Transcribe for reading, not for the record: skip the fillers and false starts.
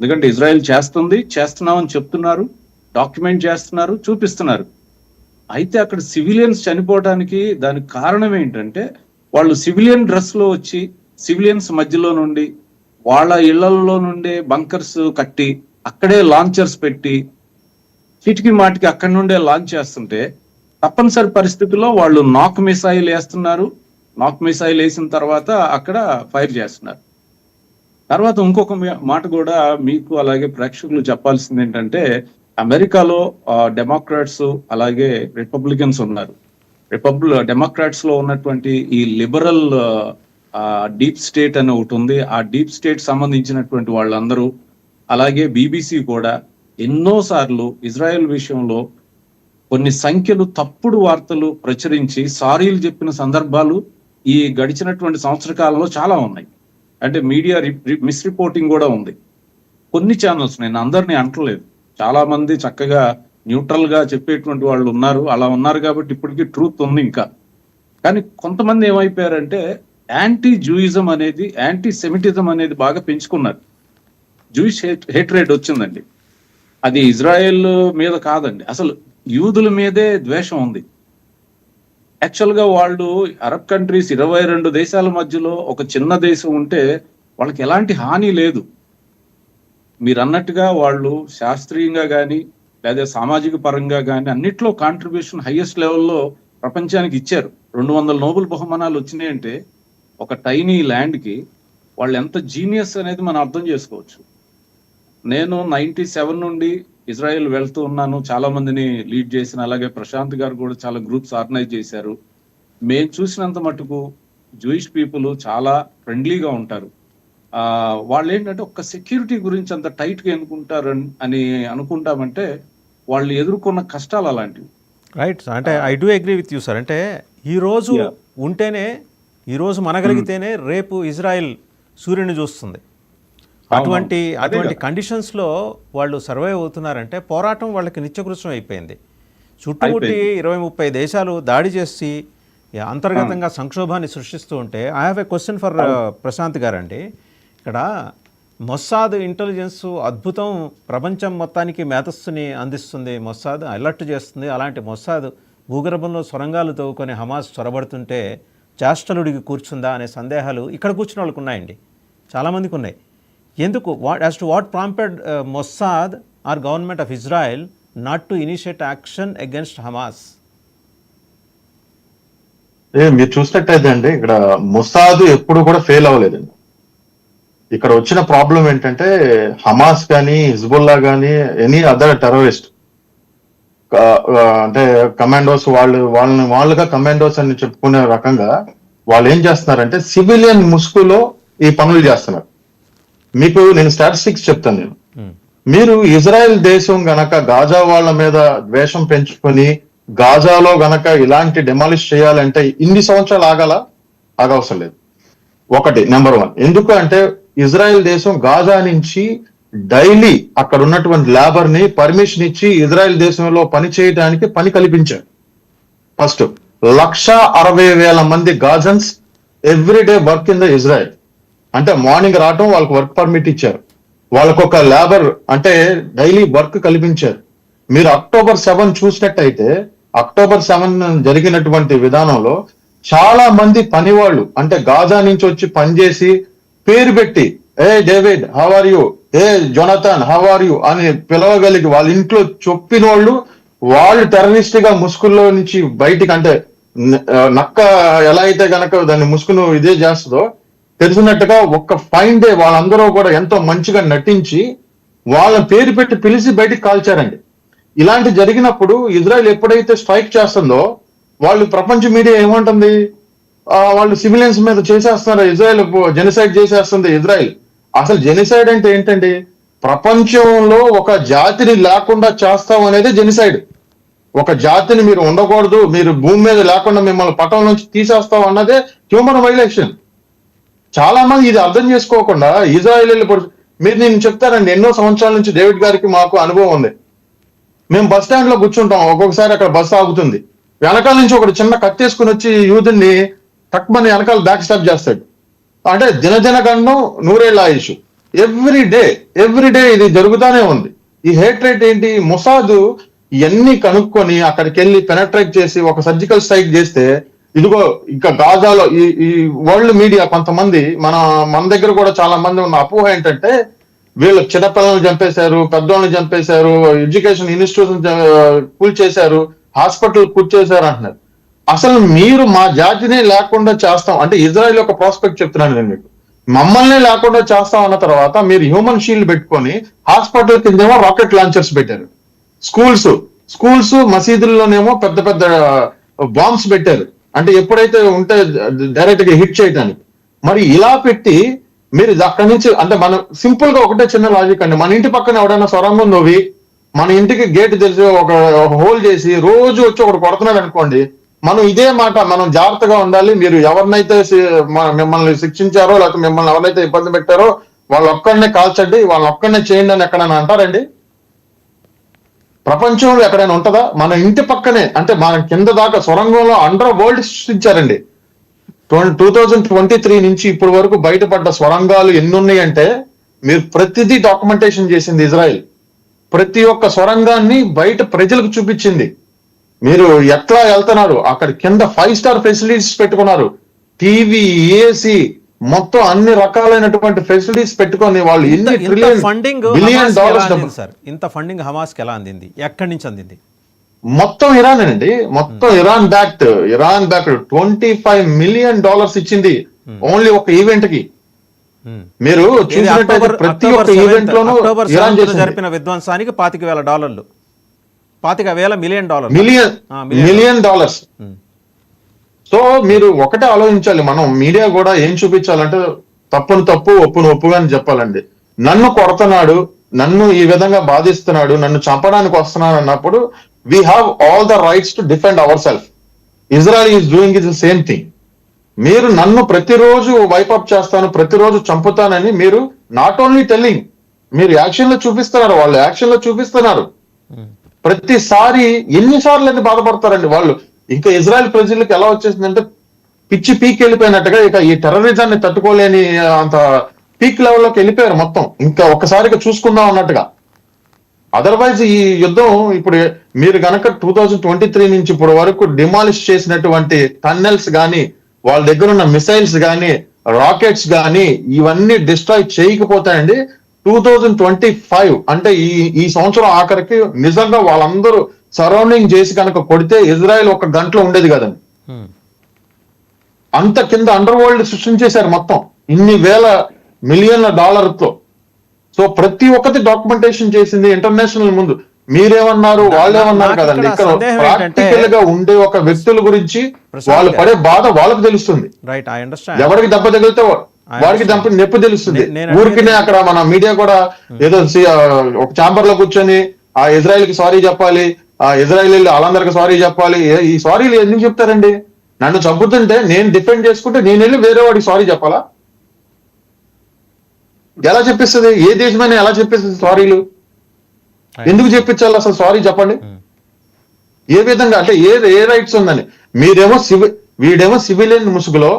ఎందుకంటే ఇజ్రాయెల్ చేస్తున్నామని చెప్తున్నారు, డాక్యుమెంట్ చేస్తున్నారు, చూపిస్తున్నారు. అయితే అక్కడ సివిలియన్స్ చనిపోవడానికి దానికి కారణం ఏంటంటే వాళ్ళు సివిలియన్ డ్రెస్ లో వచ్చి సివిలియన్స్ మధ్యలో నుండి వాళ్ళ ఇళ్లలో నుండే బంకర్స్ కట్టి అక్కడే లాంచర్స్ పెట్టి చిటికి మాటికి అక్కడి నుండే లాంచ్ చేస్తుంటే తప్పనిసరి పరిస్థితుల్లో వాళ్ళు నాక్ మిసైల్ వేస్తున్నారు. నాక్ మిసైల్ వేసిన తర్వాత అక్కడ ఫైర్ చేస్తున్నారు. తర్వాత ఇంకొక మాట కూడా మీకు అలాగే ప్రేక్షకులు చెప్పాల్సింది ఏంటంటే అమెరికాలో డెమోక్రాట్స్ అలాగే రిపబ్లికన్స్ ఉన్నారు. డెమోక్రాట్స్ లో ఉన్నటువంటి ఈ లిబరల్ డీప్ స్టేట్ అని ఒకటి ఉంది. ఆ డీప్ స్టేట్ సంబంధించినటువంటి వాళ్ళందరూ అలాగే బీబీసీ కూడా ఎన్నోసార్లు ఇజ్రాయెల్ విషయంలో కొన్ని సంఖ్యలు తప్పుడు వార్తలు ప్రచురించి సారీలు చెప్పిన సందర్భాలు ఈ గడిచినటువంటి సంవత్సర కాలంలో చాలా ఉన్నాయి. అంటే మీడియా మిస్ రిపోర్టింగ్ కూడా ఉంది. కొన్ని ఛానల్స్, నేను అందరినీ అంటలేదు, చాలా మంది చక్కగా న్యూట్రల్ గా చెప్పేటువంటి వాళ్ళు ఉన్నారు. అలా ఉన్నారు కాబట్టి ఇప్పటికీ ట్రూత్ ఉంది ఇంకా. కానీ కొంతమంది ఏమైపోయారంటే యాంటీ జూయిజం అనేది, యాంటీ సెమిటిజం అనేది బాగా పెంచుకున్నారు. జూయిష్ హేట్రేట్ వచ్చిందండి. అది ఇజ్రాయెల్ మీద కాదండి, అసలు యూదుల మీదే ద్వేషం ఉంది. యాక్చువల్ గా వాళ్ళు అరబ్ కంట్రీస్ 22 దేశాల మధ్యలో ఒక చిన్న దేశం ఉంటే వాళ్ళకి ఎలాంటి హాని లేదు. మీరు అన్నట్టుగా వాళ్ళు శాస్త్రీయంగా కానీ లేదా సామాజిక పరంగా కానీ అన్నిట్లో కాంట్రిబ్యూషన్ హైయెస్ట్ లెవెల్లో ప్రపంచానికి ఇచ్చారు. 200 నోబెల్ బహుమానాలు వచ్చినాయంటే ఒక టైనీ ల్యాండ్ కి వాళ్ళు ఎంత జీనియస్ అనేది మనం అర్థం చేసుకోవచ్చు. నేను 97 నుండి ఇజ్రాయెల్ వెళ్తూ ఉన్నాను, చాలా మందిని లీడ్ చేసిన, అలాగే ప్రశాంత్ గారు కూడా చాలా గ్రూప్స్ ఆర్గనైజ్ చేశారు. మేము చూసినంత మటుకు జూయిష్ పీపుల్ చాలా ఫ్రెండ్లీగా ఉంటారు. వాళ్ళు ఏంటంటే ఒక్క సెక్యూరిటీ గురించి అంత టైట్ గా ఎన్నుకుంటారు అని అనుకుంటామంటే వాళ్ళు ఎదుర్కొన్న కష్టాలు అలాంటివి. రైట్, అంటే I do agree with you sir. అంటే ఈరోజు ఉంటేనే, ఈరోజు మనగలిగితేనే రేపు ఇజ్రాయెల్ సూర్యుని చూస్తుంది. అటువంటి కండిషన్స్లో వాళ్ళు సర్వైవ్ అవుతున్నారంటే పోరాటం వాళ్ళకి నిత్యకృత్యం అయిపోయింది. చుట్టుముట్టి 20-30 దేశాలు దాడి చేసి అంతర్గతంగా సంక్షోభాన్ని సృష్టిస్తూ ఉంటే I have a question for Prashant గారండి. ఇక్కడ మొస్సాద్ ఇంటెలిజెన్స్ అద్భుతం, ప్రపంచం మొత్తానికి మేధస్సుని అందిస్తుంది, మొస్సాద్ అలర్ట్ చేస్తుంది. అలాంటి మొస్సాద్ భూగర్భంలో సొరంగాలు తవ్వుకొని హమాస్ చొరబడుతుంటే చేష్టలుడికి కూర్చుందా అనే సందేహాలు ఇక్కడ కూర్చున్న వాళ్ళకు ఉన్నాయండి, చాలామందికి ఉన్నాయి. ఎందుకు, as to what prompted Mossad or government of Israel not to initiate action against Hamas? మీరు చూసినట్టయితే అండి, ఇక్కడ మొస్సాద్ ఎప్పుడు కూడా ఫెయిల్ అవ్వలేదండి. ఇక్కడ వచ్చిన ప్రాబ్లం ఏంటంటే హమాస్ కానీ హిజ్బుల్లా కానీ ఎనీ అదర్ టెర్రరిస్ట్ అంటే కమాండోస్ వాళ్ళుగా కమాండోస్ అని చెప్పుకునే రకంగా వాళ్ళు ఏం చేస్తున్నారంటే సివిలియన్ ముసుగులో ఈ పనులు చేస్తున్నారు. మీకు నేను స్టాటిస్టిక్స్ చెప్తాను. మీరు ఇజ్రాయెల్ దేశం గనక గాజా వాళ్ళ మీద ద్వేషం పెంచుకొని గాజాలో గనక ఇలాంటి డెమాలిష్ చేయాలంటే ఇన్ని సంవత్సరాలు ఆగవసరం లేదు. ఒకటి నెంబర్ 1. ఎందుకు అంటే ఇజ్రాయెల్ దేశం గాజా నుంచి డైలీ అక్కడ ఉన్నటువంటి లేబర్ ని పర్మిషన్ ఇచ్చి ఇజ్రాయెల్ దేశంలో పని చేయడానికి పని కల్పించారు. ఫస్ట్ 160,000 మంది Gazans everyday work in the Israel. అంటే మార్నింగ్ రావటం, వాళ్ళకి వర్క్ పర్మిట్ ఇచ్చారు, వాళ్ళకు ఒక లేబర్ అంటే డైలీ వర్క్ కల్పించారు. మీరు October 7 చూసినట్టయితే October 7 జరిగినటువంటి విధానంలో చాలా మంది పని వాళ్ళు అంటే గాజా నుంచి వచ్చి పనిచేసి పేరు పెట్టి hey David how are you, hey Jonathan how are you అని పిలవగలిగి వాళ్ళ ఇంట్లో చెప్పిన వాళ్ళు టెర్రరిస్ట్ గా ముసుగుల్లో నుంచి బయటికి, అంటే నక్క ఎలా అయితే గనక దాన్ని ముసుగును ఇదే చేస్తుందో తెలిసినట్టుగా ఒక్క ఫైన్ డే వాళ్ళందరూ కూడా ఎంతో మంచిగా నటించి వాళ్ళని పేరు పెట్టి పిలిచి బయటికి కాల్చారండి. ఇలాంటి జరిగినప్పుడు ఇజ్రాయెల్ ఎప్పుడైతే స్ట్రైక్ చేస్తుందో వాళ్ళు ప్రపంచ మీడియా ఏమంటుంది, వాళ్ళు సివిలియన్స్ మీద చేసేస్తున్నారు, ఇజ్రాయెల్ జెనోసైడ్ చేసేస్తుంది ఇజ్రాయెల్. అసలు జెనోసైడ్ అంటే ఏంటండి, ప్రపంచంలో ఒక జాతిని లేకుండా చేస్తాం అనేది జెనోసైడ్. ఒక జాతిని మీరు ఉండకూడదు, మీరు భూమి మీద లేకుండా మిమ్మల్ని పటం నుంచి తీసేస్తాం అన్నదే హ్యూమన్ వైలేషన్. చాలా మంది ఇది అర్థం చేసుకోకుండా ఇజ్రాయెల్ మీరు నేను చెప్తారండి, ఎన్నో సంవత్సరాల నుంచి డేవిడ్ గారికి మాకు అనుభవం ఉంది. మేము బస్ స్టాండ్ లో కూర్చుంటాం, ఒక్కొక్కసారి అక్కడ బస్సు ఆగుతుంది, వెనకాల నుంచి ఒకటి చిన్న కత్తేసుకుని వచ్చి యూదుని తక్కువ వెనకాల బ్యాక్ స్టాప్ చేస్తాడు. అంటే దినదిన గండం 100 ఏళ్ల ఆయుష్. ఎవ్రీ డే ఇది జరుగుతానే ఉంది. ఈ హేట్రేట్ ఏంటి? మొసాద్ ఇవన్నీ కనుక్కొని అక్కడికి వెళ్ళి పెనట్రేట్ చేసి ఒక సర్జికల్ స్ట్రైక్ చేస్తే, ఇదిగో ఇంకా గాజాలో ఈ వరల్డ్ మీడియా కొంతమంది మన దగ్గర కూడా చాలా మంది ఉన్న అపోహ ఏంటంటే, వీళ్ళు చిన్నపిల్లల్ని చంపేశారు, పెద్దోళ్ళని చంపేశారు, ఎడ్యుకేషన్ ఇన్స్టిట్యూషన్ కూల్చేశారు, హాస్పిటల్ కూల్చేశారు అంటున్నారు. అసలు మీరు మా జాతినే లేకుండా చేస్తాం అంటే, ఇజ్రాయెల్ ఒక ప్రాస్పెక్ట్ చెప్తున్నాను నేను మీకు, మమ్మల్ని లేకుండా చేస్తాం అన్న తర్వాత మీరు హ్యూమన్ షీల్డ్ పెట్టుకొని హాస్పిటల్ కిందేమో రాకెట్ లాంచర్స్ పెట్టారు, స్కూల్స్ మసీదుల్లోనేమో పెద్ద పెద్ద బాంబ్స్ పెట్టారు, అంటే ఎప్పుడైతే ఉంటే డైరెక్ట్ గా హిట్ చేయడానికి. మరి ఇలా పెట్టి మీరు అక్కడి నుంచి, అంటే మనం సింపుల్ గా ఒకటే చిన్న లాజిక్ అండి, మన ఇంటి పక్కన ఎవడైనా సొరంగం తవ్వి మన ఇంటికి గేట్ తెలిసి ఒక హోల్ చేసి రోజు వచ్చి ఒకటి కొడుతున్నాడు అనుకోండి, మనం ఇదే మాట, మనం జాగ్రత్తగా ఉండాలి, మీరు ఎవరినైతే మిమ్మల్ని శిక్షించారో లేకపోతే మిమ్మల్ని ఎవరైతే ఇబ్బంది పెట్టారో వాళ్ళు ఒక్కడనే కాల్చండి, వాళ్ళని ఒక్కడనే చేయండి అని ఎక్కడైనా అంటారండి? ప్రపంచంలో ఎక్కడైనా ఉంటుందా? మన ఇంటి పక్కనే, అంటే మన కింద దాకా సొరంగంలో అండర్ వరల్డ్ సృష్టించారండి. 2023 నుంచి ఇప్పటి వరకు బయటపడ్డ స్వరంగాలు ఎన్ని ఉన్నాయంటే, మీరు ప్రతిదీ డాక్యుమెంటేషన్ చేసింది ఇజ్రాయెల్. ప్రతి ఒక్క స్వరంగాన్ని బయట ప్రజలకు చూపించింది. మీరు ఎట్లా వెళ్తున్నారు, అక్కడ కింద 5 స్టార్ ఫెసిలిటీస్ పెట్టుకున్నారు, టీవీ, ఏసీ, మొత్తం అన్ని రకాలైనటువంటి ఫెసిలిటీస్ పెట్టుకొని వాళ్ళు ఎన్ని బిలియన్ డాలర్స్. ఇంత ఫండింగ్ హమాస్ కి ఎలా అందింది? ఎక్కడి నుంచి అందింది? మొత్తం ఇరాన్ అండి, మొత్తం ఇరాన్ బ్యాక్డ్ 25 మిలియన్ డాలర్స్ ఇచ్చింది ఓన్లీ ఒక ఈవెంట్ కి. మీరు చూసినట్టయితే ప్రతి ఒక్క ఈవెంట్ లోనూ ఇరాన్ జరిపిన విధ్వంసానికి $25,000, $25,000 మిలియన్ డాలర్స్. సో మీరు ఒకటే ఆలోచించాలి, మనం మీడియా కూడా ఏం చూపించాలంటే, తప్పును తప్పు, ఒప్పును ఒప్పుగా అని చెప్పాలండి. నన్ను కొడుతున్నాడు, నన్ను ఈ విధంగా బాధిస్తున్నాడు, నన్ను చంపడానికి వస్తున్నాడు అన్నప్పుడు we have all the rights to defend ourselves. Israel is doing the same thing. మీరు నన్ను ప్రతిరోజు వైపప్ చేస్తాను, ప్రతిరోజు చంపుతానని మీరు నాట్ ఓన్లీ టెల్లింగ్, మీరు యాక్షన్ లో చూపిస్తున్నారు, వాళ్ళు యాక్షన్ లో చూపిస్తున్నారు. ప్రతిసారి ఎన్నిసార్లు అని బాధపడతారండి వాళ్ళు. ఇంకా ఇజ్రాయెల్ ప్రజలకు ఎలా వచ్చేసిందంటే, పిచ్చి పీక్ వెళ్ళిపోయినట్టుగా, ఇక ఈ టెర్రరిజాన్ని తట్టుకోలేని అంత పీక్ లెవెల్లోకి వెళ్ళిపోయారు మొత్తం. ఇంకా ఒక్కసారిగా చూసుకుందాం అన్నట్టుగా. అదర్వైజ్ ఈ యుద్ధం ఇప్పుడు మీరు గనక 2023 నుంచి ఇప్పుడు వరకు డిమాలిష్ చేసినటువంటి టన్నెల్స్ గానీ, వాళ్ళ దగ్గర ఉన్న మిసైల్స్ గానీ, రాకెట్స్ గానీ, ఇవన్నీ డిస్ట్రాయ్ చేయకపోతాయండి, 2025 అంటే ఈ సంవత్సరం ఆఖరికి నిజంగా వాళ్ళందరూ సరౌండింగ్ చేసి కనుక కొడితే ఇజ్రాయెల్ ఒక గంటలో ఉండేది కదండి. అంత కింద అండర్ వరల్డ్ సృష్టించేశారు మొత్తం ఇన్ని వేల మిలియన్ల డాలర్తో. సో ప్రతి ఒక్కటి డాక్యుమెంటేషన్ చేసింది ఇంటర్నేషనల్ ముందు. మీరేమన్నారు, వాళ్ళేమన్నారు కదండి. ఇక్కడ ప్రాక్టికల్ గా ఉండే ఒక వ్యక్తుల గురించి వాళ్ళు పడే బాధ వాళ్ళకి తెలుస్తుంది. ఎవరికి దెబ్బ తగిలితే వారికి నొప్పి తెలుస్తుంది. ఊరికినే అక్కడ మన మీడియా కూడా ఏదో ఒక ఛాంబర్ లో కూర్చొని ఆ ఇజ్రాయెల్ కి సారీ చెప్పాలి, ఆ ఇజ్రాయెల్ వాళ్ళందరికి సారీ చెప్పాలి. ఈ సారీలు ఎందుకు చెప్తారండి? నన్ను చంపుతుంటే నేను డిఫెండ్ చేసుకుంటే నేను వెళ్ళి వేరే వాడికి సారీ చెప్పాలా? ఎలా చెప్పిస్తుంది? ఏ దేశమైనా ఎలా చెప్పిస్తుంది సారీలు? ఎందుకు చెప్పించాలి అసలు సారీ చెప్పండి? ఏ విధంగా అంటే ఏ రైట్స్ ఉందని? వీడేమో సివిలియన్ ముసుగులో